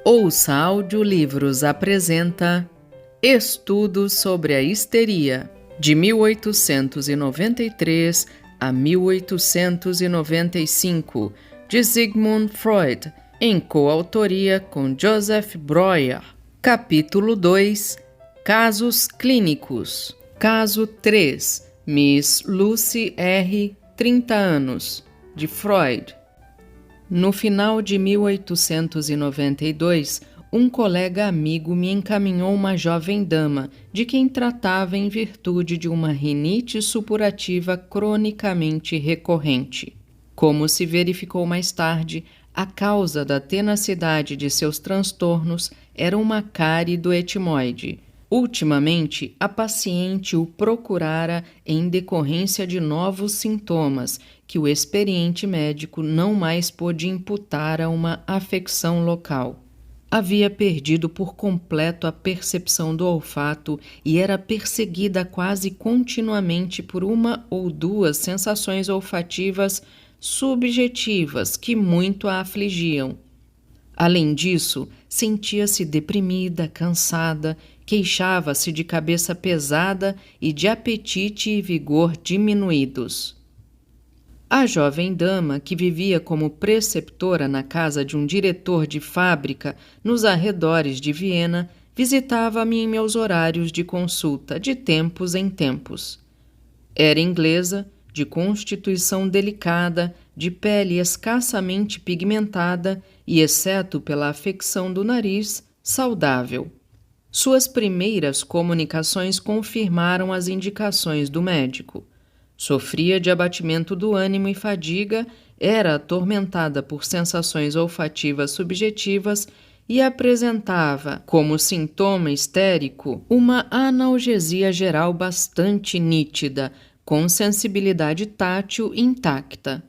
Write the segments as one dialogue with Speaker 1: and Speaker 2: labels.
Speaker 1: Ouça Audiolivros apresenta Estudos sobre a Histeria, de 1893 a 1895, de Sigmund Freud, em coautoria com Joseph Breuer. Capítulo 2. Casos Clínicos. Caso 3. Miss Lucy R., 30 anos, de Freud. No final de 1892, um colega amigo me encaminhou uma jovem dama, de quem tratava em virtude de uma rinite supurativa cronicamente recorrente. Como se verificou mais tarde, a causa da tenacidade de seus transtornos era uma cárie do etimoide. Ultimamente, a paciente o procurara em decorrência de novos sintomas que o experiente médico não mais pôde imputar a uma afecção local. Havia perdido por completo a percepção do olfato e era perseguida quase continuamente por uma ou duas sensações olfativas subjetivas que muito a afligiam. Além disso, sentia-se deprimida, cansada, queixava-se de cabeça pesada e de apetite e vigor diminuídos. A jovem dama, que vivia como preceptora na casa de um diretor de fábrica nos arredores de Viena, visitava-me em meus horários de consulta, de tempos em tempos. Era inglesa, de constituição delicada, de pele escassamente pigmentada e, exceto pela afecção do nariz, saudável. Suas primeiras comunicações confirmaram as indicações do médico. Sofria de abatimento do ânimo e fadiga, era atormentada por sensações olfativas subjetivas e apresentava, como sintoma histérico, uma analgesia geral bastante nítida, com sensibilidade tátil intacta.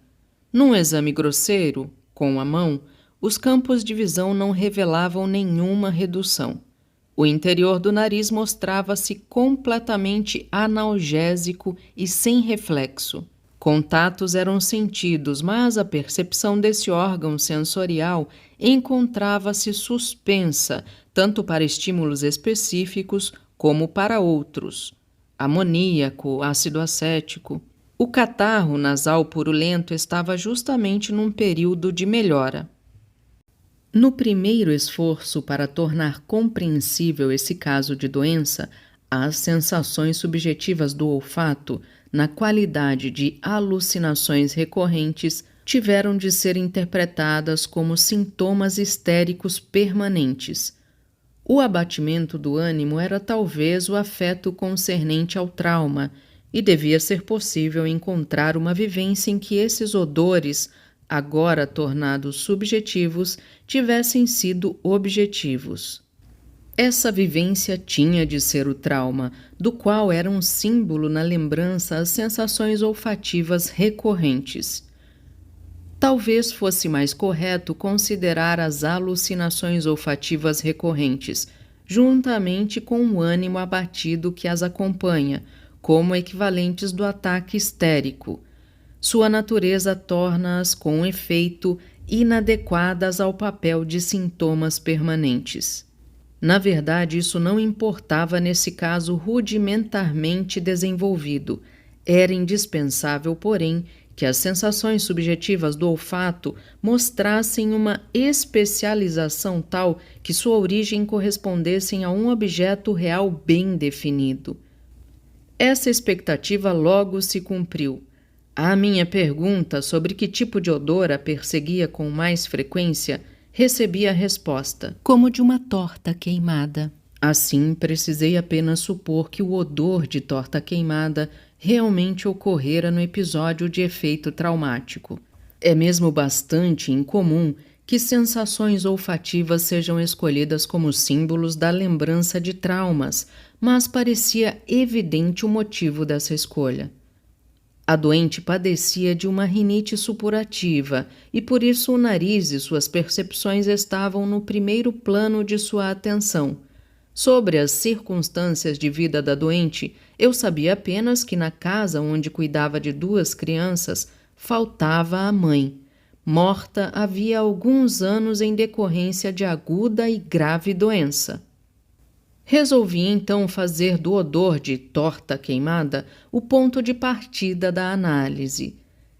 Speaker 1: Num exame grosseiro, com a mão, os campos de visão não revelavam nenhuma redução. O interior do nariz mostrava-se completamente analgésico e sem reflexo. Contatos eram sentidos, mas a percepção desse órgão sensorial encontrava-se suspensa, tanto para estímulos específicos como para outros. Amoníaco, ácido acético. O catarro nasal purulento estava justamente num período de melhora. No primeiro esforço para tornar compreensível esse caso de doença, as sensações subjetivas do olfato, na qualidade de alucinações recorrentes, tiveram de ser interpretadas como sintomas histéricos permanentes. O abatimento do ânimo era talvez o afeto concernente ao trauma, e devia ser possível encontrar uma vivência em que esses odores, agora tornados subjetivos, tivessem sido objetivos. Essa vivência tinha de ser o trauma, do qual era um símbolo na lembrança as sensações olfativas recorrentes. Talvez fosse mais correto considerar as alucinações olfativas recorrentes, juntamente com o ânimo abatido que as acompanha, como equivalentes do ataque histérico. Sua natureza torna-as, com efeito, inadequadas ao papel de sintomas permanentes. Na verdade, isso não importava nesse caso rudimentarmente desenvolvido. Era indispensável, porém, que as sensações subjetivas do olfato mostrassem uma especialização tal que sua origem correspondesse a um objeto real bem definido. Essa expectativa logo se cumpriu. À minha pergunta sobre que tipo de odor a perseguia com mais frequência, recebi a resposta: como de uma torta queimada. Assim, precisei apenas supor que o odor de torta queimada realmente ocorrera no episódio de efeito traumático. É mesmo bastante incomum que sensações olfativas sejam escolhidas como símbolos da lembrança de traumas, mas parecia evidente o motivo dessa escolha. A doente padecia de uma rinite supurativa e por isso o nariz e suas percepções estavam no primeiro plano de sua atenção. Sobre as circunstâncias de vida da doente, eu sabia apenas que na casa onde cuidava de 2 crianças faltava a mãe. morta havia alguns anos em decorrência de aguda e grave doença. Resolvi então fazer do odor de torta queimada o ponto de partida da análise.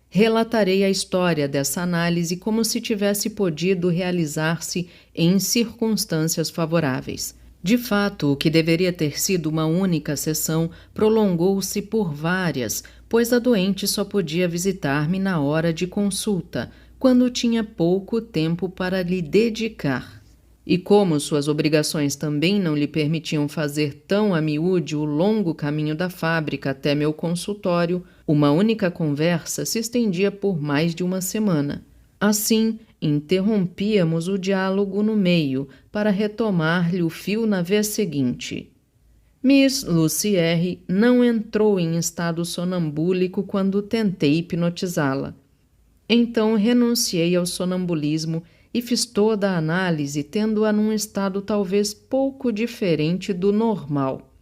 Speaker 1: Relatarei a história dessa análise como se tivesse podido realizar-se em circunstâncias favoráveis. De fato, o que deveria ter sido uma única sessão prolongou-se por várias, pois a doente só podia visitar-me na hora de consulta, quando tinha pouco tempo para lhe dedicar. E como suas obrigações também não lhe permitiam fazer tão a miúde o longo caminho da fábrica até meu consultório, uma única conversa se estendia por mais de uma semana. Assim, interrompíamos o diálogo no meio para retomar-lhe o fio na vez seguinte. Miss Lucy R. não entrou em estado sonambúlico quando tentei hipnotizá-la. Então renunciei ao sonambulismo e fiz toda a análise tendo-a num estado talvez pouco diferente do normal.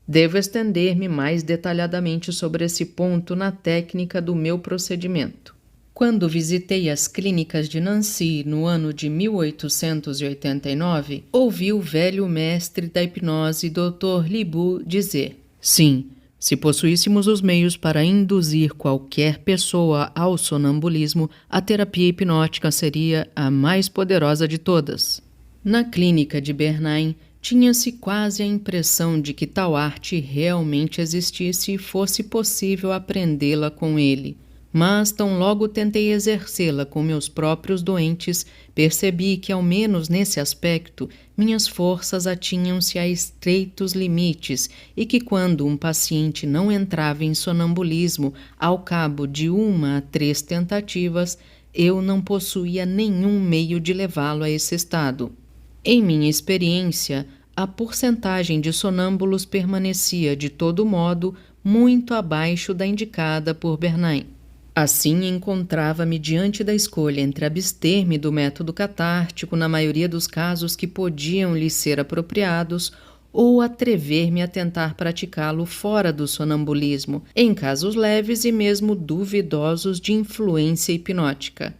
Speaker 1: Devo estender-me mais detalhadamente sobre esse ponto na técnica do meu procedimento. Quando visitei as clínicas de Nancy no ano de 1889, ouvi o velho mestre da hipnose, Dr. Libu, dizer: sim, se possuíssemos os meios para induzir qualquer pessoa ao sonambulismo, a terapia hipnótica seria a mais poderosa de todas. Na clínica de Bernheim, tinha-se quase a impressão de que tal arte realmente existisse e fosse possível aprendê-la com ele. Mas, tão logo tentei exercê-la com meus próprios doentes, percebi que, ao menos nesse aspecto, minhas forças atinham-se a estreitos limites e que, quando um paciente não entrava em sonambulismo ao cabo de 1 a 3 tentativas, eu não possuía nenhum meio de levá-lo a esse estado. Em minha experiência, a porcentagem de sonâmbulos permanecia, de todo modo, muito abaixo da indicada por Bernheim. Assim, encontrava-me diante da escolha entre abster-me do método catártico na maioria dos casos que podiam lhe ser apropriados ou atrever-me a tentar praticá-lo fora do sonambulismo, em casos leves e mesmo duvidosos de influência hipnótica.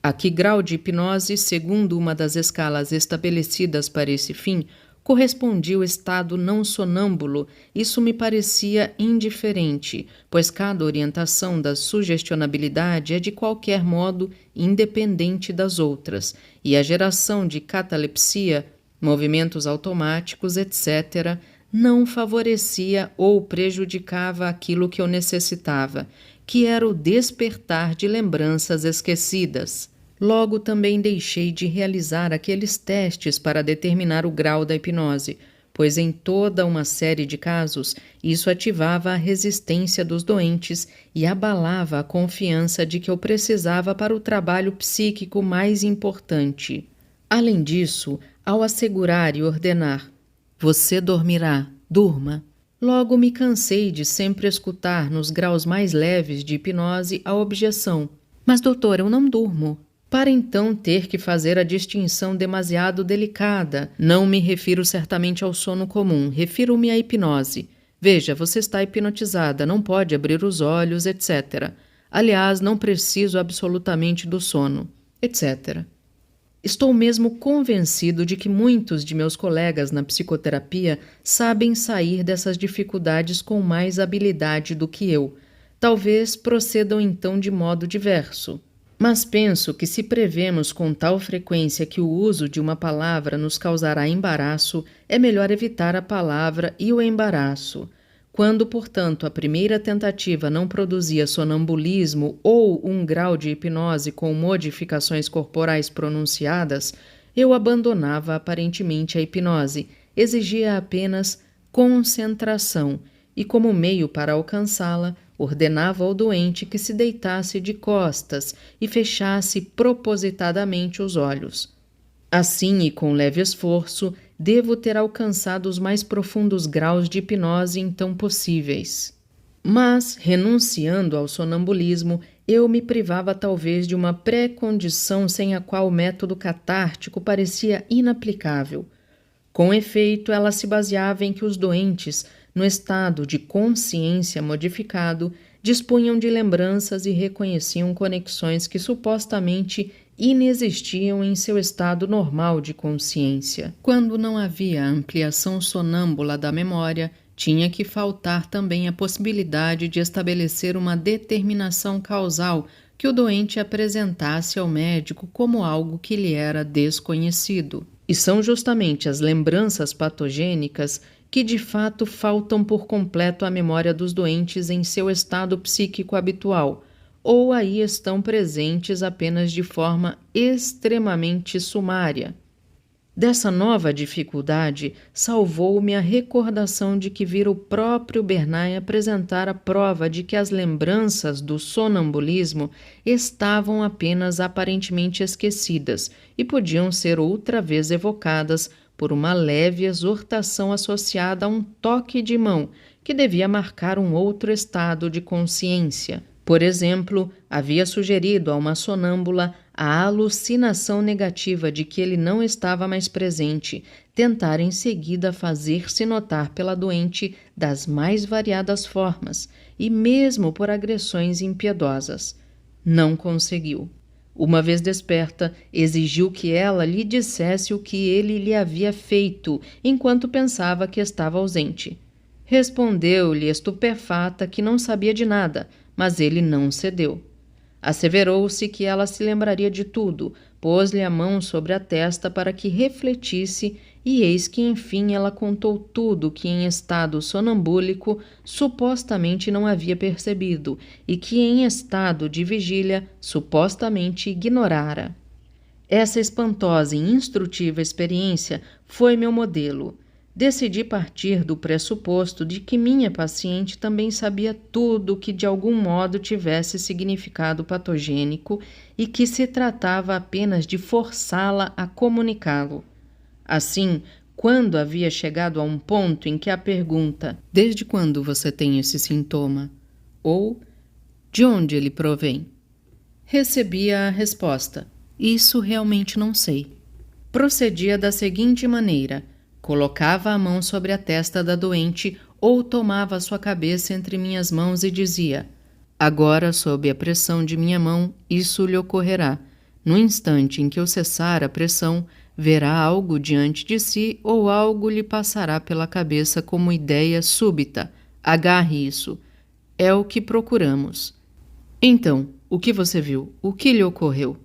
Speaker 1: A que grau de hipnose, segundo uma das escalas estabelecidas para esse fim, correspondia o estado não sonâmbulo, isso me parecia indiferente, pois cada orientação da sugestionabilidade é de qualquer modo independente das outras, e a geração de catalepsia, movimentos automáticos, etc., não favorecia ou prejudicava aquilo que eu necessitava, que era o despertar de lembranças esquecidas. Logo também deixei de realizar aqueles testes para determinar o grau da hipnose, pois em toda uma série de casos isso ativava a resistência dos doentes e abalava a confiança de que eu precisava para o trabalho psíquico mais importante. Além disso, ao assegurar e ordenar: "Você dormirá, durma", logo me cansei de sempre escutar nos graus mais leves de hipnose a objeção: "Mas, doutor, eu não durmo", para então ter que fazer a distinção demasiado delicada. Não me refiro certamente ao sono comum, refiro-me à hipnose. Veja, você está hipnotizada, não pode abrir os olhos, etc. Aliás, não preciso absolutamente do sono, etc. Estou mesmo convencido de que muitos de meus colegas na psicoterapia sabem sair dessas dificuldades com mais habilidade do que eu. Talvez procedam então de modo diverso. Mas penso que se prevemos com tal frequência que o uso de uma palavra nos causará embaraço, é melhor evitar a palavra e o embaraço. Quando, portanto, a primeira tentativa não produzia sonambulismo ou um grau de hipnose com modificações corporais pronunciadas, eu abandonava aparentemente a hipnose, exigia apenas concentração e, como meio para alcançá-la, ordenava ao doente que se deitasse de costas e fechasse propositadamente os olhos. Assim, e com leve esforço, devo ter alcançado os mais profundos graus de hipnose então possíveis. Mas, renunciando ao sonambulismo, eu me privava talvez de uma pré-condição sem a qual o método catártico parecia inaplicável. Com efeito, ela se baseava em que os doentes, no estado de consciência modificado, dispunham de lembranças e reconheciam conexões que supostamente inexistiam em seu estado normal de consciência. Quando não havia ampliação sonâmbula da memória, tinha que faltar também a possibilidade de estabelecer uma determinação causal que o doente apresentasse ao médico como algo que lhe era desconhecido. E são justamente as lembranças patogênicas que de fato faltam por completo à memória dos doentes em seu estado psíquico habitual, ou aí estão presentes apenas de forma extremamente sumária. Dessa nova dificuldade, salvou-me a recordação de que vira o próprio Bernay apresentar a prova de que as lembranças do sonambulismo estavam apenas aparentemente esquecidas e podiam ser outra vez evocadas por uma leve exortação associada a um toque de mão que devia marcar um outro estado de consciência. Por exemplo, havia sugerido a uma sonâmbula a alucinação negativa de que ele não estava mais presente, tentar em seguida fazer-se notar pela doente das mais variadas formas e mesmo por agressões impiedosas. Não conseguiu. Uma vez desperta, exigiu que ela lhe dissesse o que ele lhe havia feito, enquanto pensava que estava ausente. Respondeu-lhe estupefata que não sabia de nada, mas ele não cedeu. Asseverou-se que ela se lembraria de tudo, pôs-lhe a mão sobre a testa para que refletisse, e eis que enfim ela contou tudo que em estado sonambúlico supostamente não havia percebido e que em estado de vigília supostamente ignorara. Essa espantosa e instrutiva experiência foi meu modelo. Decidi partir do pressuposto de que minha paciente também sabia tudo que de algum modo tivesse significado patogênico e que se tratava apenas de forçá-la a comunicá-lo. Assim, quando havia chegado a um ponto em que a pergunta "Desde quando você tem esse sintoma?" ou "De onde ele provém?" recebia a resposta "Isso realmente não sei." Procedia da seguinte maneira: colocava a mão sobre a testa da doente ou tomava sua cabeça entre minhas mãos e dizia: "Agora, sob a pressão de minha mão, isso lhe ocorrerá. No instante em que eu cessar a pressão, verá algo diante de si ou algo lhe passará pela cabeça como ideia súbita. Agarre isso. É o que procuramos." Então, o que você viu? O que lhe ocorreu?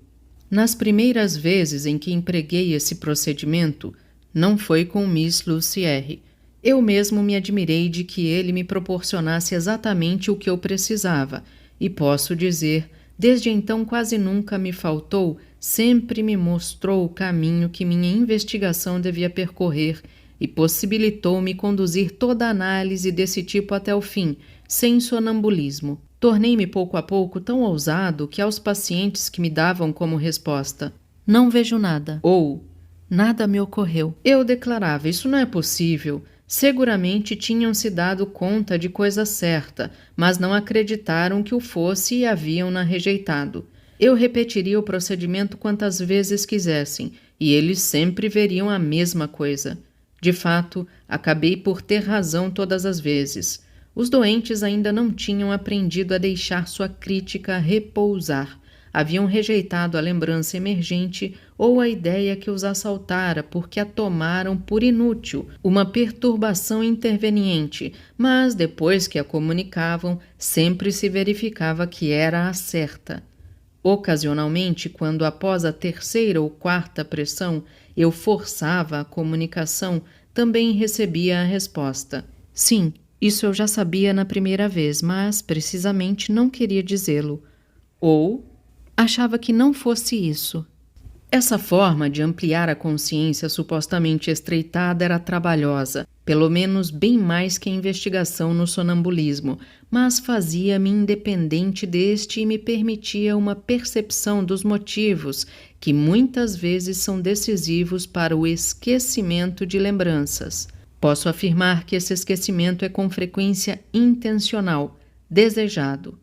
Speaker 1: Nas primeiras vezes em que empreguei esse procedimento, não foi com Miss Lucière. Eu mesmo me admirei de que ele me proporcionasse exatamente o que eu precisava, e posso dizer, desde então quase nunca me faltou, sempre me mostrou o caminho que minha investigação devia percorrer e possibilitou-me conduzir toda a análise desse tipo até o fim, sem sonambulismo. Tornei-me pouco a pouco tão ousado que aos pacientes que me davam como resposta "Não vejo nada" ou "Nada me ocorreu", eu declarava: "Isso não é possível." Seguramente tinham se dado conta de coisa certa, mas não acreditaram que o fosse e haviam-na rejeitado. Eu repetiria o procedimento quantas vezes quisessem, e eles sempre veriam a mesma coisa. De fato, acabei por ter razão todas as vezes. Os doentes ainda não tinham aprendido a deixar sua crítica repousar. Haviam rejeitado a lembrança emergente ou a ideia que os assaltara porque a tomaram por inútil, uma perturbação interveniente, mas depois que a comunicavam, sempre se verificava que era a certa. Ocasionalmente, quando após a terceira ou quarta pressão eu forçava a comunicação, também recebia a resposta: "Sim, isso eu já sabia na primeira vez, mas precisamente não queria dizê-lo." Ou achava que não fosse isso. Essa forma de ampliar a consciência supostamente estreitada era trabalhosa, pelo menos bem mais que a investigação no sonambulismo, mas fazia-me independente deste e me permitia uma percepção dos motivos que muitas vezes são decisivos para o esquecimento de lembranças. Posso afirmar que esse esquecimento é com frequência intencional, desejado,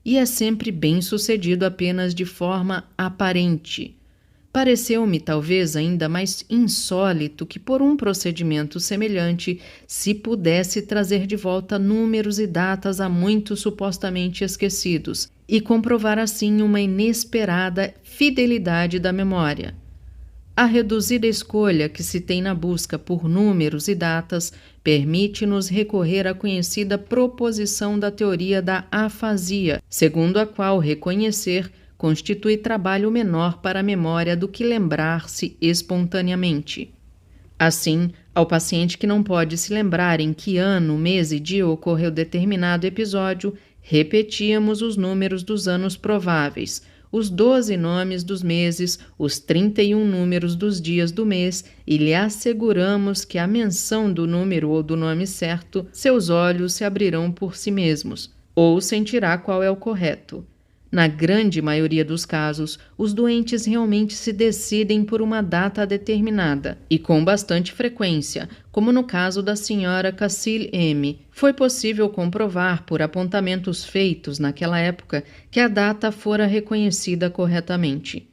Speaker 1: e é sempre bem sucedido apenas de forma aparente. Pareceu-me talvez ainda mais insólito que por um procedimento semelhante se pudesse trazer de volta números e datas há muito supostamente esquecidos e comprovar assim uma inesperada fidelidade da memória. A reduzida escolha que se tem na busca por números e datas permite-nos recorrer à conhecida proposição da teoria da afasia, segundo a qual reconhecer constitui trabalho menor para a memória do que lembrar-se espontaneamente. Assim, ao paciente que não pode se lembrar em que ano, mês e dia ocorreu determinado episódio, repetíamos os números dos anos prováveis, os 12 nomes dos meses, os 31 números dos dias do mês e lhe asseguramos que à menção do número ou do nome certo, seus olhos se abrirão por si mesmos, ou sentirá qual é o correto. Na grande maioria dos casos, os doentes realmente se decidem por uma data determinada, e com bastante frequência, como no caso da senhora Cassil M. Foi possível comprovar, por apontamentos feitos naquela época, que a data fora reconhecida corretamente.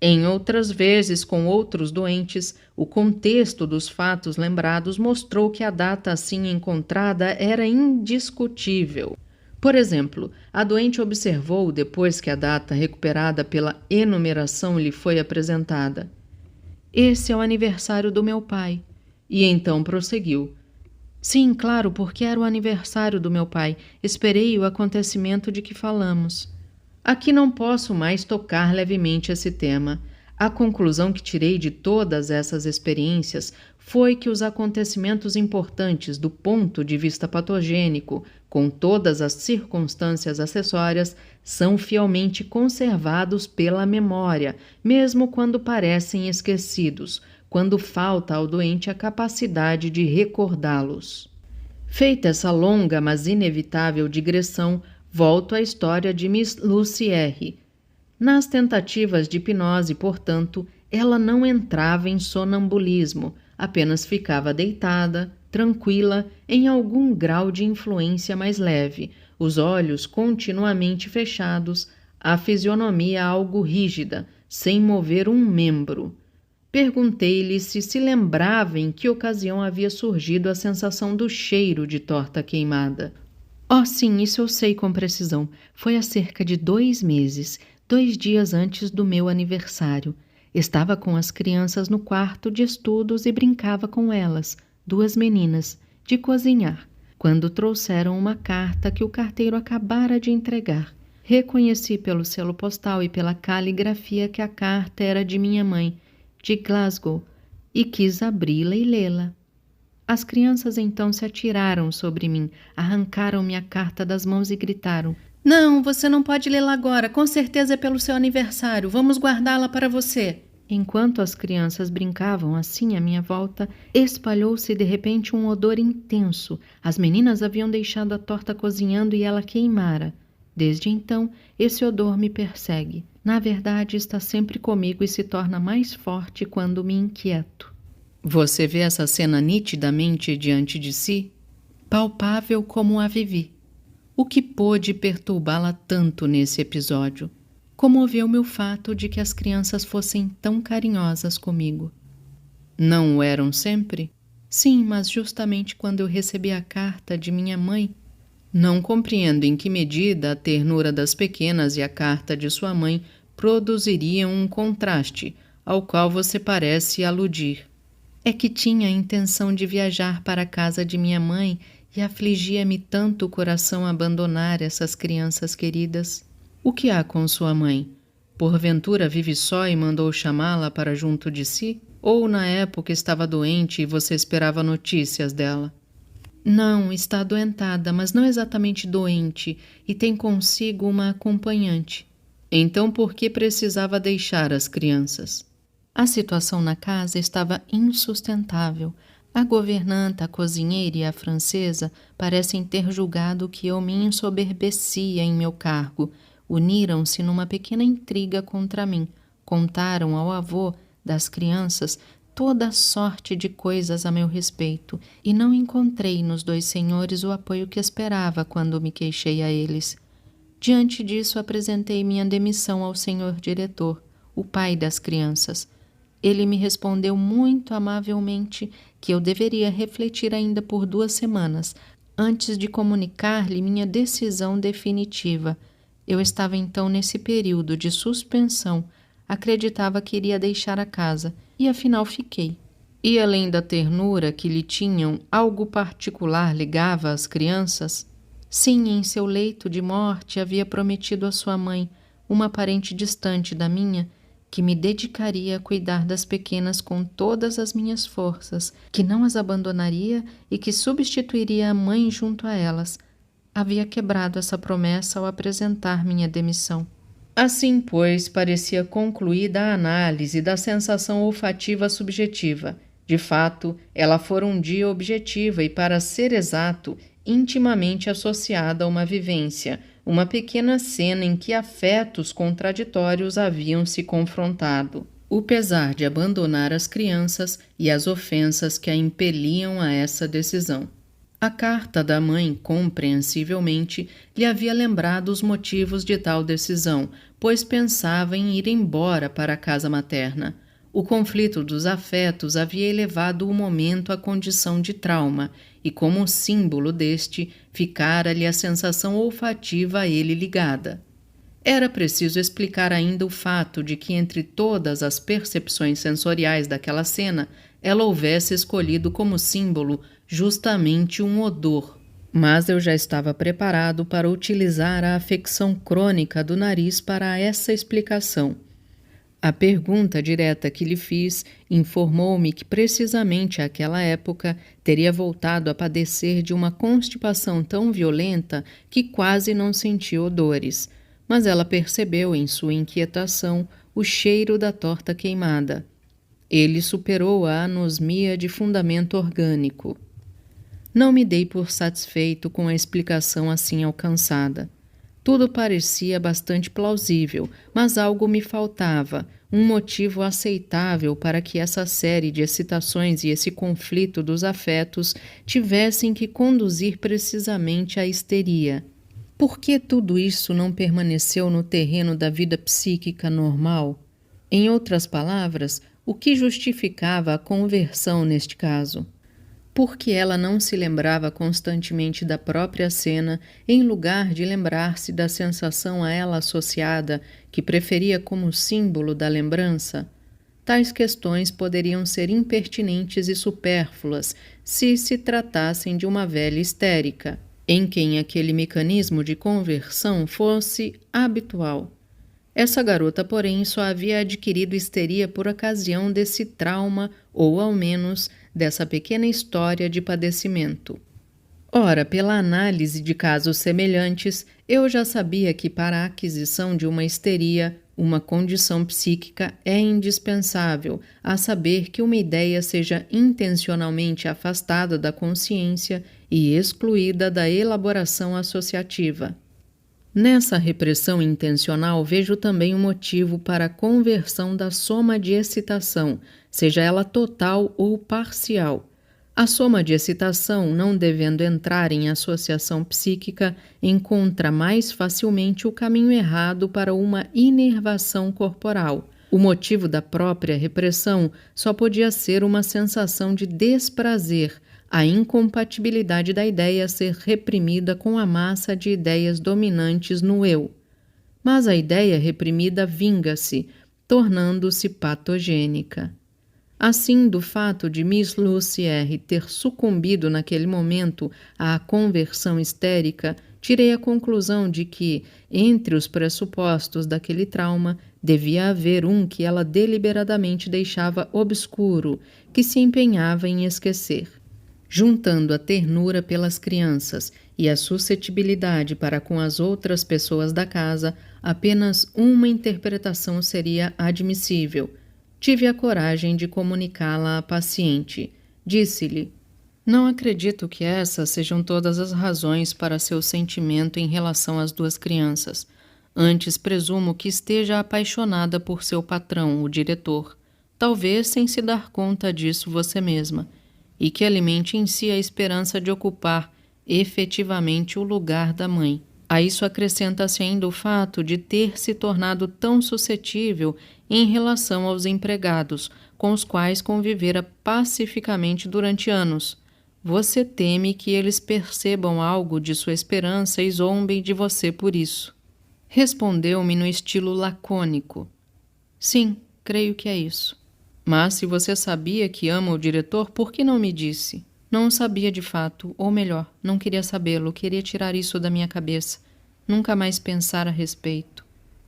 Speaker 1: Em outras vezes, com outros doentes, o contexto dos fatos lembrados mostrou que a data assim encontrada era indiscutível. Por exemplo, a doente observou, depois que a data recuperada pela enumeração lhe foi apresentada: "Esse é o aniversário do meu pai." E então prosseguiu: "Sim, claro, porque era o aniversário do meu pai. Esperei o acontecimento de que falamos." Aqui não posso mais tocar levemente esse tema. A conclusão que tirei de todas essas experiências foi que os acontecimentos importantes do ponto de vista patogênico, com todas as circunstâncias acessórias, são fielmente conservados pela memória, mesmo quando parecem esquecidos, quando falta ao doente a capacidade de recordá-los. Feita essa longa, mas inevitável digressão, volto à história de Miss Lucy R. Nas tentativas de hipnose, portanto, ela não entrava em sonambulismo, apenas ficava deitada, tranquila, em algum grau de influência mais leve, os olhos continuamente fechados, a fisionomia algo rígida, sem mover um membro. Perguntei-lhe se lembrava em que ocasião havia surgido a sensação do cheiro de torta queimada. "Oh, sim, isso eu sei com precisão. Foi há cerca de 2 meses, 2 dias antes do meu aniversário. Estava com as crianças no quarto de estudos e brincava com elas, 2 meninas, de cozinhar, quando trouxeram uma carta que o carteiro acabara de entregar. Reconheci pelo selo postal e pela caligrafia que a carta era de minha mãe, de Glasgow, e quis abri-la e lê-la. As crianças então se atiraram sobre mim, arrancaram-me a carta das mãos e gritaram: 'Não, você não pode lê-la agora, com certeza é pelo seu aniversário, vamos guardá-la para você.' Enquanto as crianças brincavam assim à minha volta, espalhou-se de repente um odor intenso. As meninas haviam deixado a torta cozinhando e ela queimara. Desde então, esse odor me persegue. Na verdade, está sempre comigo e se torna mais forte quando me inquieto." Você vê essa cena nitidamente diante de si? Palpável como a vivi. O que pôde perturbá-la tanto nesse episódio? Comoveu-me o fato de que as crianças fossem tão carinhosas comigo. Não o eram sempre? Sim, mas justamente quando eu recebi a carta de minha mãe. Não compreendo em que medida a ternura das pequenas e a carta de sua mãe produziriam um contraste, ao qual você parece aludir. É que tinha a intenção de viajar para a casa de minha mãe e afligia-me tanto o coração abandonar essas crianças queridas. O que há com sua mãe? Porventura vive só e mandou chamá-la para junto de si? Ou na época estava doente e você esperava notícias dela? Não, está adoentada, mas não exatamente doente, e tem consigo uma acompanhante. Então por que precisava deixar as crianças? A situação na casa estava insustentável. A governanta, a cozinheira e a francesa parecem ter julgado que eu me ensoberbecia em meu cargo. Uniram-se numa pequena intriga contra mim. Contaram ao avô das crianças toda a sorte de coisas a meu respeito, e não encontrei nos 2 senhores o apoio que esperava quando me queixei a eles. Diante disso, apresentei minha demissão ao senhor diretor. o pai das crianças. Ele me respondeu muito amavelmente que eu deveria refletir ainda por 2 semanas, antes de comunicar-lhe minha decisão definitiva. Eu estava então nesse período de suspensão, acreditava que iria deixar a casa, e afinal fiquei. E além da ternura que lhe tinham, algo particular ligava as crianças? Sim, em seu leito de morte havia prometido à sua mãe, uma parente distante da minha, que me dedicaria a cuidar das pequenas com todas as minhas forças, que não as abandonaria e que substituiria a mãe junto a elas. Havia quebrado essa promessa ao apresentar minha demissão. Assim, pois, parecia concluída a análise da sensação olfativa subjetiva. De fato, ela fora um dia objetiva e, para ser exato, intimamente associada a uma vivência, uma pequena cena em que afetos contraditórios haviam se confrontado. O pesar de abandonar as crianças e as ofensas que a impeliam a essa decisão. A carta da mãe, compreensivelmente, lhe havia lembrado os motivos de tal decisão, pois pensava em ir embora para a casa materna. O conflito dos afetos havia elevado o momento à condição de trauma, e como símbolo deste, ficara-lhe a sensação olfativa a ele ligada. Era preciso explicar ainda o fato de que entre todas as percepções sensoriais daquela cena, ela houvesse escolhido como símbolo justamente um odor. Mas eu já estava preparado para utilizar a afecção crônica do nariz para essa explicação. A pergunta direta que lhe fiz informou-me que precisamente àquela época teria voltado a padecer de uma constipação tão violenta que quase não sentia odores, mas ela percebeu em sua inquietação o cheiro da torta queimada. Ele superou a anosmia de fundamento orgânico. Não me dei por satisfeito com a explicação assim alcançada. Tudo parecia bastante plausível, mas algo me faltava, um motivo aceitável para que essa série de excitações e esse conflito dos afetos tivessem que conduzir precisamente à histeria. Por que tudo isso não permaneceu no terreno da vida psíquica normal? Em outras palavras, o que justificava a conversão neste caso? Porque ela não se lembrava constantemente da própria cena, em lugar de lembrar-se da sensação a ela associada, que preferia como símbolo da lembrança? Tais questões poderiam ser impertinentes e supérfluas se se tratassem de uma velha histérica, em quem aquele mecanismo de conversão fosse habitual. Essa garota, porém, só havia adquirido histeria por ocasião desse trauma, ou, ao menos, dessa pequena história de padecimento. Ora, pela análise de casos semelhantes, eu já sabia que para a aquisição de uma histeria, uma condição psíquica é indispensável, a saber que uma ideia seja intencionalmente afastada da consciência e excluída da elaboração associativa. Nessa repressão intencional vejo também um motivo para a conversão da soma de excitação, seja ela total ou parcial. A soma de excitação, não devendo entrar em associação psíquica, encontra mais facilmente o caminho errado para uma inervação corporal. O motivo da própria repressão só podia ser uma sensação de desprazer, a incompatibilidade da ideia ser reprimida com a massa de ideias dominantes no eu. Mas a ideia reprimida vinga-se, tornando-se patogênica. Assim, do fato de Miss Lucy R. ter sucumbido naquele momento à conversão histérica, tirei a conclusão de que, entre os pressupostos daquele trauma, devia haver um que ela deliberadamente deixava obscuro, que se empenhava em esquecer. Juntando a ternura pelas crianças e a suscetibilidade para com as outras pessoas da casa, apenas uma interpretação seria admissível. Tive a coragem de comunicá-la à paciente. Disse-lhe: "Não acredito que essas sejam todas as razões para seu sentimento em relação às 2 crianças. Antes presumo que esteja apaixonada por seu patrão, o diretor, talvez sem se dar conta disso você mesma, e que alimente em si a esperança de ocupar efetivamente o lugar da mãe. A isso acrescenta-se ainda o fato de ter se tornado tão suscetível em relação aos empregados, com os quais convivera pacificamente durante anos. Você teme que eles percebam algo de sua esperança e zombem de você por isso. Respondeu-me no estilo lacônico. Sim, creio que é isso. Mas se você sabia que ama o diretor, por que não me disse? Não o sabia de fato, ou melhor, não queria sabê-lo, queria tirar isso da minha cabeça. Nunca mais pensar a respeito.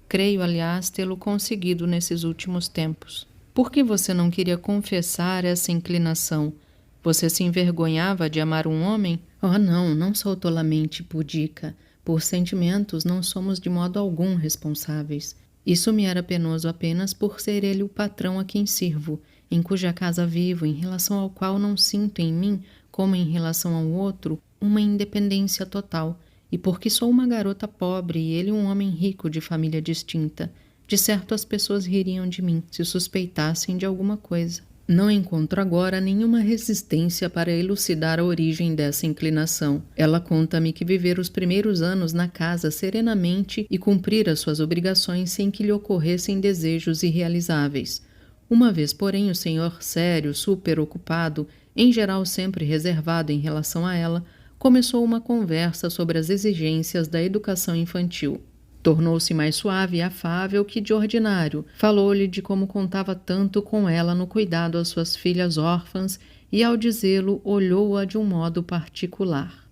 Speaker 1: Creio, aliás, tê-lo conseguido nesses últimos tempos. Por que você não queria confessar essa inclinação? Você se envergonhava de amar um homem? Oh, não sou tolamente pudica. Por sentimentos não somos de modo algum responsáveis. Isso me era penoso apenas por ser ele o patrão a quem sirvo, em cuja casa vivo, em relação ao qual não sinto em mim, como em relação ao outro, uma independência total, e porque sou uma garota pobre e ele um homem rico de família distinta. De certo as pessoas ririam de mim, se suspeitassem de alguma coisa. Não encontro agora nenhuma resistência para elucidar a origem dessa inclinação. Ela conta-me que viver os primeiros anos na casa serenamente e cumprir as suas obrigações sem que lhe ocorressem desejos irrealizáveis. Uma vez, porém, o senhor sério, superocupado, em geral sempre reservado em relação a ela, começou uma conversa sobre as exigências da educação infantil. Tornou-se mais suave e afável que de ordinário. Falou-lhe de como contava tanto com ela no cuidado às suas filhas órfãs e, ao dizê-lo, olhou-a de um modo particular.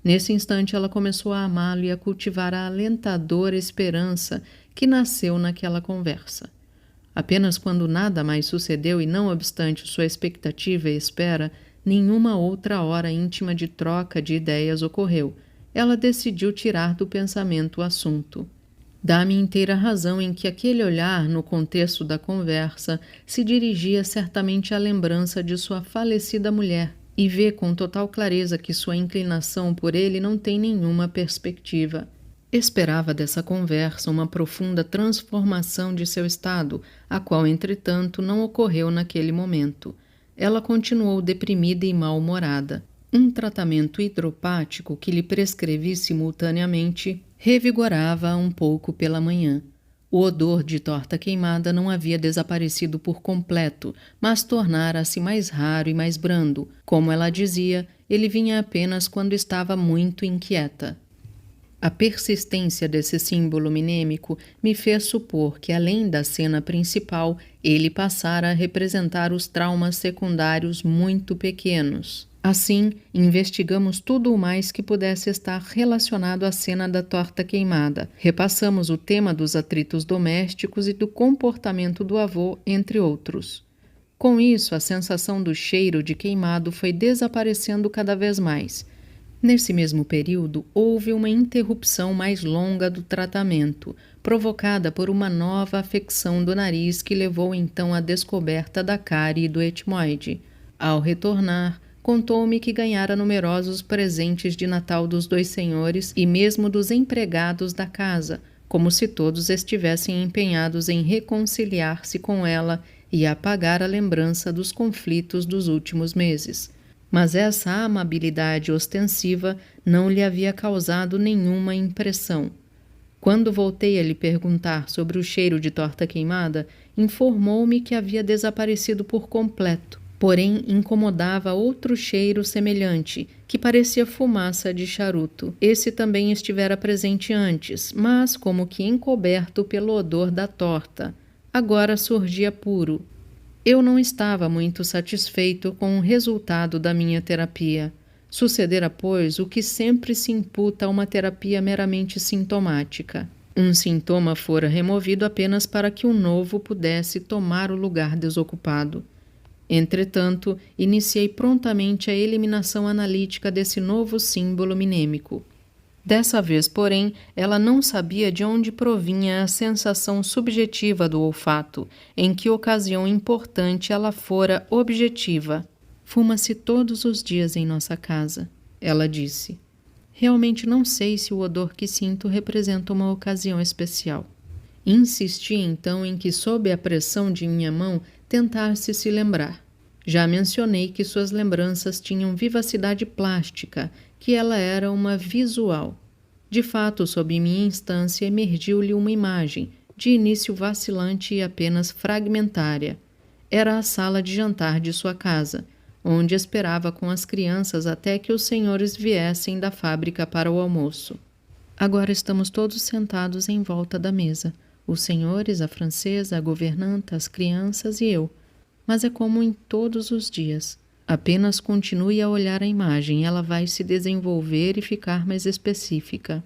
Speaker 1: Nesse instante ela começou a amá-lo e a cultivar a alentadora esperança que nasceu naquela conversa. Apenas quando nada mais sucedeu e não obstante sua expectativa e espera, nenhuma outra hora íntima de troca de ideias ocorreu. Ela decidiu tirar do pensamento o assunto. Dá-me inteira razão em que aquele olhar, no contexto da conversa, se dirigia certamente à lembrança de sua falecida mulher, e vê com total clareza que sua inclinação por ele não tem nenhuma perspectiva. Esperava dessa conversa uma profunda transformação de seu estado, a qual, entretanto, não ocorreu naquele momento. Ela continuou deprimida e mal-humorada. Um tratamento hidropático que lhe prescrevi simultaneamente revigorava-a um pouco pela manhã. O odor de torta queimada não havia desaparecido por completo, mas tornara-se mais raro e mais brando. Como ela dizia, ele vinha apenas quando estava muito inquieta. A persistência desse símbolo minêmico me fez supor que, além da cena principal, ele passara a representar os traumas secundários muito pequenos. Assim, investigamos tudo o mais que pudesse estar relacionado à cena da torta queimada. Repassamos o tema dos atritos domésticos e do comportamento do avô, entre outros. Com isso, a sensação do cheiro de queimado foi desaparecendo cada vez mais. Nesse mesmo período, houve uma interrupção mais longa do tratamento, provocada por uma nova afecção do nariz que levou então à descoberta da cárie e do etmoide. Ao retornar, contou-me que ganhara numerosos presentes de Natal dos dois senhores e mesmo dos empregados da casa, como se todos estivessem empenhados em reconciliar-se com ela e apagar a lembrança dos conflitos dos últimos meses. Mas essa amabilidade ostensiva não lhe havia causado nenhuma impressão. Quando voltei a lhe perguntar sobre o cheiro de torta queimada, informou-me que havia desaparecido por completo. Porém, incomodava outro cheiro semelhante, que parecia fumaça de charuto. Esse também estivera presente antes, mas como que encoberto pelo odor da torta. Agora surgia puro. Eu não estava muito satisfeito com o resultado da minha terapia. Sucedera, pois, o que sempre se imputa a uma terapia meramente sintomática. Um sintoma fora removido apenas para que um novo pudesse tomar o lugar desocupado. Entretanto, iniciei prontamente a eliminação analítica desse novo símbolo minêmico. Dessa vez, porém, ela não sabia de onde provinha a sensação subjetiva do olfato, em que ocasião importante ela fora objetiva. Fuma-se todos os dias em nossa casa, ela disse. Realmente não sei se o odor que sinto representa uma ocasião especial. Insisti então em que, sob a pressão de minha mão, tentasse se lembrar. Já mencionei que suas lembranças tinham vivacidade plástica, que ela era uma visual. De fato, sob minha instância, emergiu-lhe uma imagem, de início vacilante e apenas fragmentária. Era a sala de jantar de sua casa, onde esperava com as crianças até que os senhores viessem da fábrica para o almoço. Agora estamos todos sentados em volta da mesa, os senhores, a francesa, a governanta, as crianças e eu. Mas é como em todos os dias. Apenas continue a olhar a imagem, ela vai se desenvolver e ficar mais específica.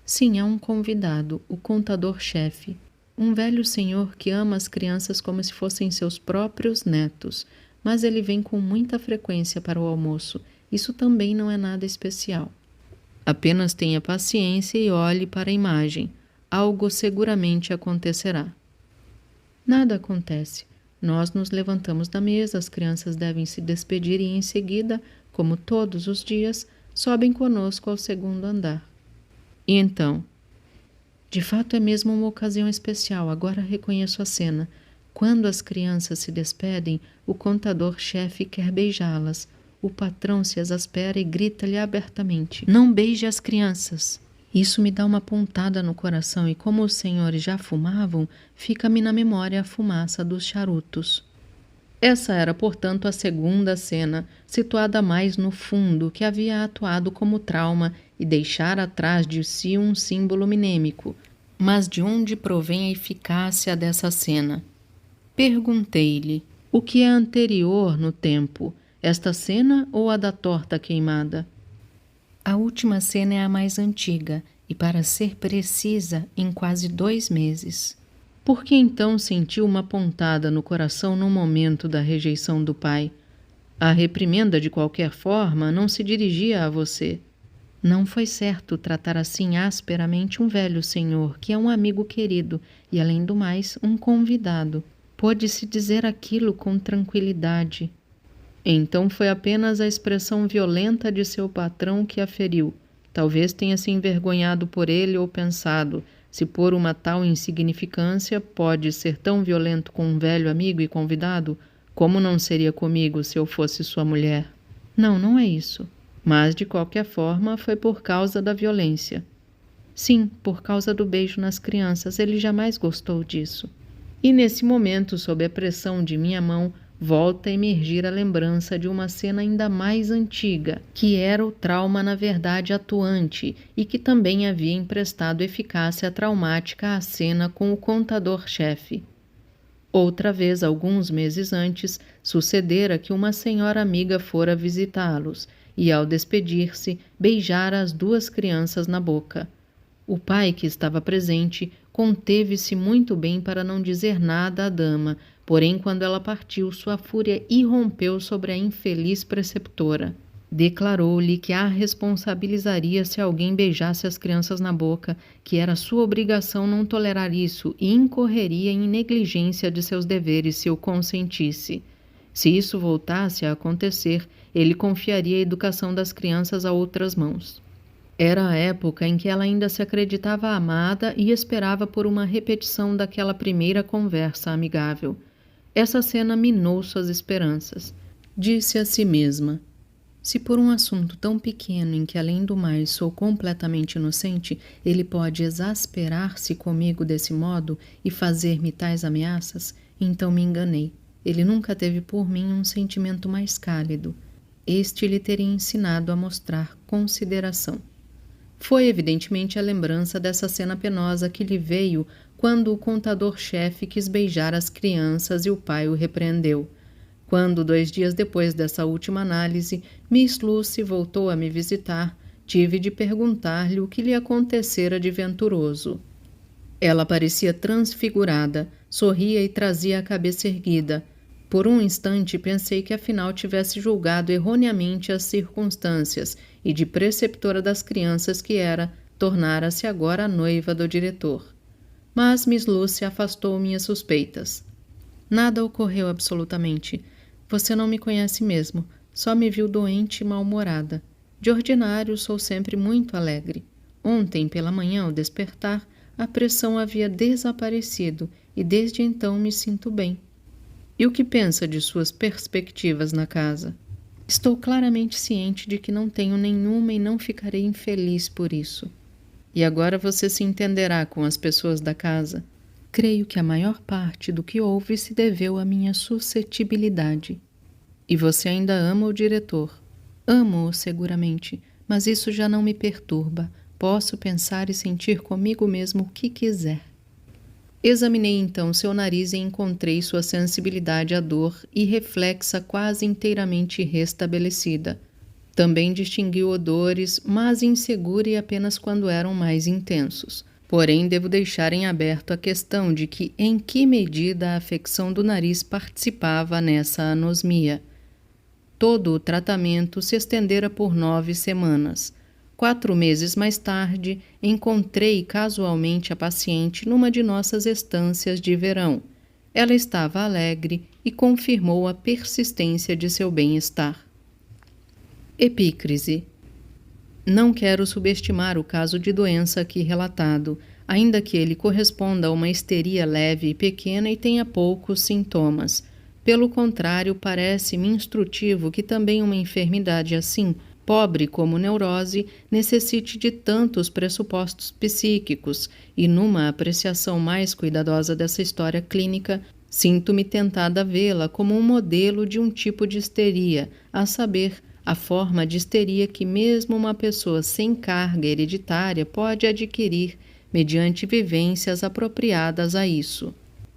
Speaker 1: Sim, há um convidado, o contador-chefe, um velho senhor que ama as crianças como se fossem seus próprios netos, mas ele vem com muita frequência para o almoço. Isso também não é nada especial. Apenas tenha paciência e olhe para a imagem. Algo seguramente acontecerá. Nada acontece. Nós nos levantamos da mesa, as crianças devem se despedir e em seguida, como todos os dias, sobem conosco ao segundo andar. E então? De fato é mesmo uma ocasião especial, agora reconheço a cena. Quando as crianças se despedem, o contador-chefe quer beijá-las. O patrão se exaspera e grita-lhe abertamente: "Não beije as crianças!" Isso me dá uma pontada no coração e como os senhores já fumavam, fica-me na memória a fumaça dos charutos. Essa era, portanto, a segunda cena, situada mais no fundo, que havia atuado como trauma e deixara atrás de si um símbolo minêmico. Mas de onde provém a eficácia dessa cena? Perguntei-lhe: o que é anterior no tempo, esta cena ou a da torta queimada? A última cena é a mais antiga e, para ser precisa, em quase 2 meses. Por que então sentiu uma pontada no coração no momento da rejeição do pai? A reprimenda, de qualquer forma, não se dirigia a você. Não foi certo tratar assim asperamente um velho senhor, que é um amigo querido e, além do mais, um convidado. Pôde-se dizer aquilo com tranquilidade. Então foi apenas a expressão violenta de seu patrão que a feriu. Talvez tenha se envergonhado por ele ou pensado: se por uma tal insignificância pode ser tão violento com um velho amigo e convidado, como não seria comigo se eu fosse sua mulher? Não, não é isso. Mas, de qualquer forma, foi por causa da violência. Sim, por causa do beijo nas crianças, ele jamais gostou disso. E nesse momento, sob a pressão de minha mão, volta a emergir a lembrança de uma cena ainda mais antiga, que era o trauma na verdade atuante e que também havia emprestado eficácia traumática à cena com o contador-chefe. Outra vez, alguns meses antes, sucedera que uma senhora amiga fora visitá-los e, ao despedir-se, beijara as 2 crianças na boca. O pai, que estava presente, conteve-se muito bem para não dizer nada à dama, porém, quando ela partiu, sua fúria irrompeu sobre a infeliz preceptora. Declarou-lhe que a responsabilizaria se alguém beijasse as crianças na boca, que era sua obrigação não tolerar isso e incorreria em negligência de seus deveres se o consentisse. Se isso voltasse a acontecer, ele confiaria a educação das crianças a outras mãos. Era a época em que ela ainda se acreditava amada e esperava por uma repetição daquela primeira conversa amigável. Essa cena minou suas esperanças. Disse a si mesma: se por um assunto tão pequeno em que, além do mais, sou completamente inocente, ele pode exasperar-se comigo desse modo e fazer-me tais ameaças, então me enganei. Ele nunca teve por mim um sentimento mais cálido. Este lhe teria ensinado a mostrar consideração. Foi evidentemente a lembrança dessa cena penosa que lhe veio quando o contador-chefe quis beijar as crianças e o pai o repreendeu. Quando, 2 dias depois dessa última análise, Miss Lucy voltou a me visitar, tive de perguntar-lhe o que lhe acontecera de venturoso. Ela parecia transfigurada, sorria e trazia a cabeça erguida. Por um instante pensei que afinal tivesse julgado erroneamente as circunstâncias e, de preceptora das crianças que era, tornara-se agora a noiva do diretor. Mas Miss Lucy afastou minhas suspeitas. Nada ocorreu absolutamente. Você não me conhece mesmo, só me viu doente e mal-humorada. De ordinário, sou sempre muito alegre. Ontem, pela manhã, ao despertar, a pressão havia desaparecido e desde então me sinto bem. E o que pensa de suas perspectivas na casa? Estou claramente ciente de que não tenho nenhuma e não ficarei infeliz por isso. E agora você se entenderá com as pessoas da casa. Creio que a maior parte do que houve se deveu à minha suscetibilidade. E você ainda ama o diretor? Amo-o seguramente, mas isso já não me perturba. Posso pensar e sentir comigo mesmo o que quiser. Examinei então seu nariz e encontrei sua sensibilidade à dor irreflexa quase inteiramente restabelecida. Também distingui odores, mas insegura e apenas quando eram mais intensos. Porém, devo deixar em aberto a questão de que em que medida a afecção do nariz participava nessa anosmia. Todo o tratamento se estendera por 9 semanas. 4 meses mais tarde, encontrei casualmente a paciente numa de nossas estâncias de verão. Ela estava alegre e confirmou a persistência de seu bem-estar. Epícrise. Não quero subestimar o caso de doença aqui relatado, ainda que ele corresponda a uma histeria leve e pequena e tenha poucos sintomas. Pelo contrário, parece-me instrutivo que também uma enfermidade assim, pobre como neurose, necessite de tantos pressupostos psíquicos, e numa apreciação mais cuidadosa dessa história clínica, sinto-me tentada a vê-la como um modelo de um tipo de histeria, a saber, a forma de histeria que mesmo uma pessoa sem carga hereditária pode adquirir mediante vivências apropriadas a isso.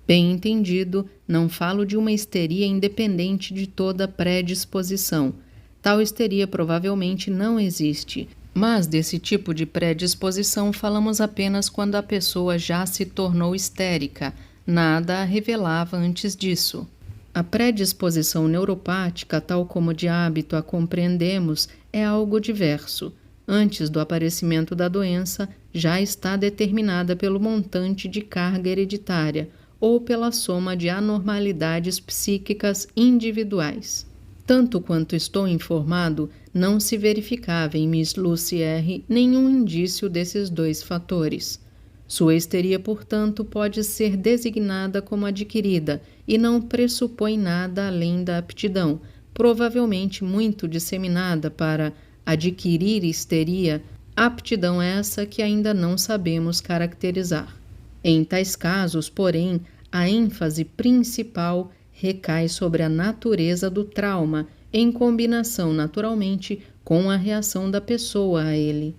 Speaker 1: Bem entendido, não falo de uma histeria independente de toda predisposição. Tal histeria provavelmente não existe, mas desse tipo de predisposição falamos apenas quando a pessoa já se tornou histérica, nada a revelava antes disso. A predisposição neuropática, tal como de hábito a compreendemos, é algo diverso. Antes do aparecimento da doença, já está determinada pelo montante de carga hereditária ou pela soma de anormalidades psíquicas individuais. Tanto quanto estou informado, não se verificava em Miss Lucy R. nenhum indício desses 2 fatores. Sua histeria, portanto, pode ser designada como adquirida e não pressupõe nada além da aptidão, provavelmente muito disseminada para adquirir histeria, aptidão essa que ainda não sabemos caracterizar. Em tais casos, porém, a ênfase principal recai sobre a natureza do trauma, em combinação, naturalmente, com a reação da pessoa a ele.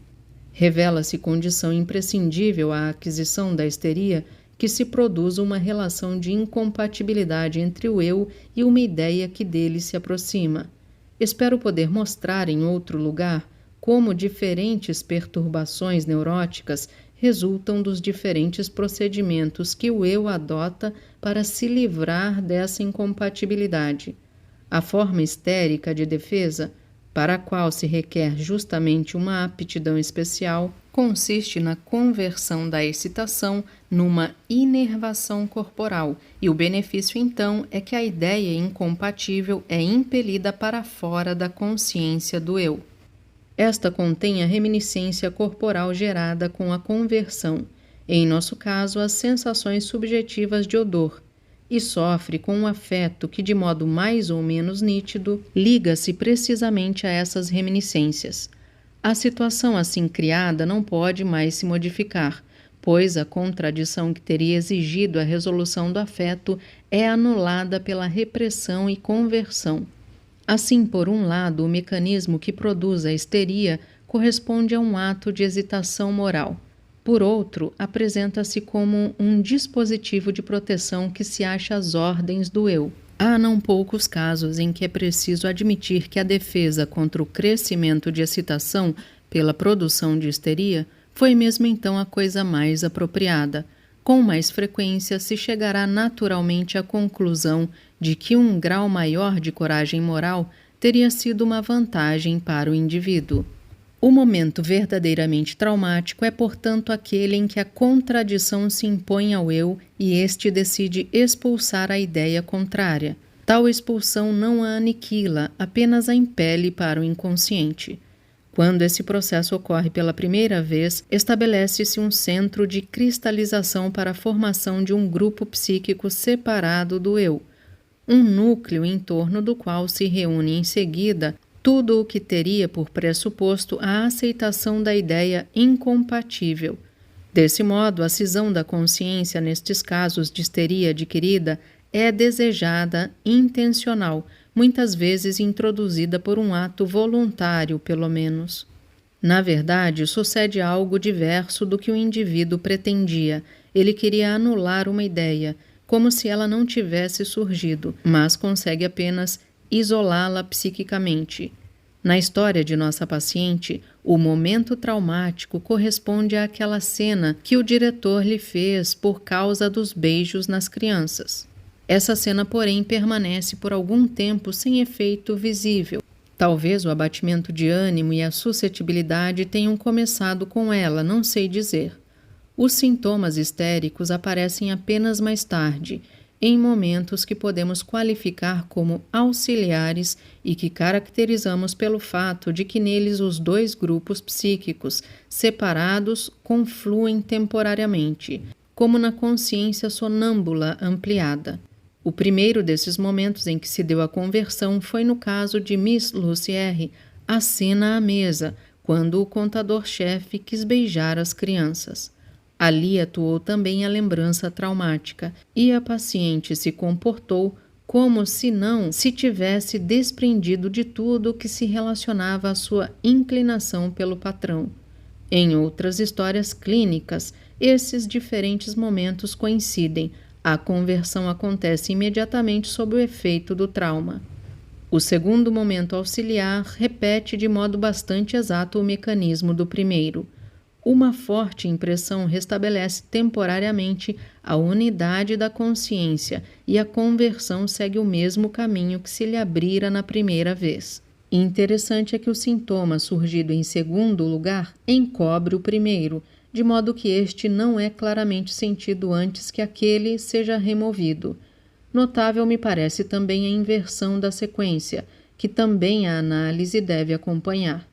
Speaker 1: Revela-se condição imprescindível à aquisição da histeria que se produza uma relação de incompatibilidade entre o eu e uma ideia que dele se aproxima. Espero poder mostrar em outro lugar como diferentes perturbações neuróticas resultam dos diferentes procedimentos que o eu adota para se livrar dessa incompatibilidade. A forma histérica de defesa, para a qual se requer justamente uma aptidão especial, consiste na conversão da excitação numa inervação corporal, e o benefício então é que a ideia incompatível é impelida para fora da consciência do eu. Esta contém a reminiscência corporal gerada com a conversão, em nosso caso as sensações subjetivas de odor, e sofre com um afeto que, de modo mais ou menos nítido, liga-se precisamente a essas reminiscências. A situação assim criada não pode mais se modificar, pois a contradição que teria exigido a resolução do afeto é anulada pela repressão e conversão. Assim, por um lado, o mecanismo que produz a histeria corresponde a um ato de hesitação moral. Por outro, apresenta-se como um dispositivo de proteção que se acha às ordens do eu. Há não poucos casos em que é preciso admitir que a defesa contra o crescimento de excitação pela produção de histeria foi mesmo então a coisa mais apropriada. Com mais frequência se chegará naturalmente à conclusão de que um grau maior de coragem moral teria sido uma vantagem para o indivíduo. O momento verdadeiramente traumático é, portanto, aquele em que a contradição se impõe ao eu e este decide expulsar a ideia contrária. Tal expulsão não a aniquila, apenas a impele para o inconsciente. Quando esse processo ocorre pela primeira vez, estabelece-se um centro de cristalização para a formação de um grupo psíquico separado do eu, um núcleo em torno do qual se reúne em seguida tudo o que teria por pressuposto a aceitação da ideia incompatível. Desse modo, a cisão da consciência nestes casos de histeria adquirida é desejada, intencional, muitas vezes introduzida por um ato voluntário, pelo menos. Na verdade, sucede algo diverso do que o indivíduo pretendia. Ele queria anular uma ideia, como se ela não tivesse surgido, mas consegue apenas isolá-la psiquicamente. Na história de nossa paciente, o momento traumático corresponde àquela cena que o diretor lhe fez por causa dos beijos nas crianças. Essa cena, porém, permanece por algum tempo sem efeito visível. Talvez o abatimento de ânimo e a suscetibilidade tenham começado com ela, não sei dizer. Os sintomas histéricos aparecem apenas mais tarde, em momentos que podemos qualificar como auxiliares e que caracterizamos pelo fato de que neles os dois grupos psíquicos separados confluem temporariamente, como na consciência sonâmbula ampliada. O primeiro desses momentos em que se deu a conversão foi no caso de Miss Lucy R., a cena à mesa, quando o contador-chefe quis beijar as crianças. Ali atuou também a lembrança traumática e a paciente se comportou como se não se tivesse desprendido de tudo que se relacionava à sua inclinação pelo patrão. Em outras histórias clínicas, esses diferentes momentos coincidem. A conversão acontece imediatamente sob o efeito do trauma. O segundo momento auxiliar repete de modo bastante exato o mecanismo do primeiro. Uma forte impressão restabelece temporariamente a unidade da consciência e a conversão segue o mesmo caminho que se lhe abrira na primeira vez. Interessante é que o sintoma surgido em segundo lugar encobre o primeiro, de modo que este não é claramente sentido antes que aquele seja removido. Notável me parece também a inversão da sequência, que também a análise deve acompanhar.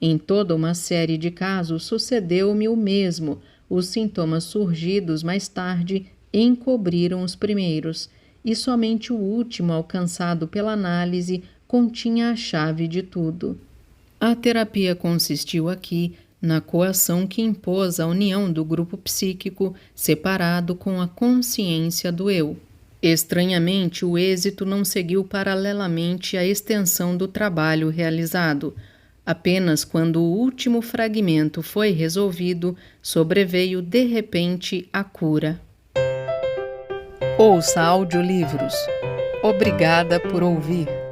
Speaker 1: Em toda uma série de casos sucedeu-me o mesmo. Os sintomas surgidos mais tarde encobriram os primeiros, e somente o último alcançado pela análise continha a chave de tudo. A terapia consistiu aqui na coação que impôs a união do grupo psíquico separado com a consciência do eu. Estranhamente, o êxito não seguiu paralelamente à extensão do trabalho realizado. Apenas quando o último fragmento foi resolvido, sobreveio de repente a cura. Ouça audiolivros. Obrigada por ouvir.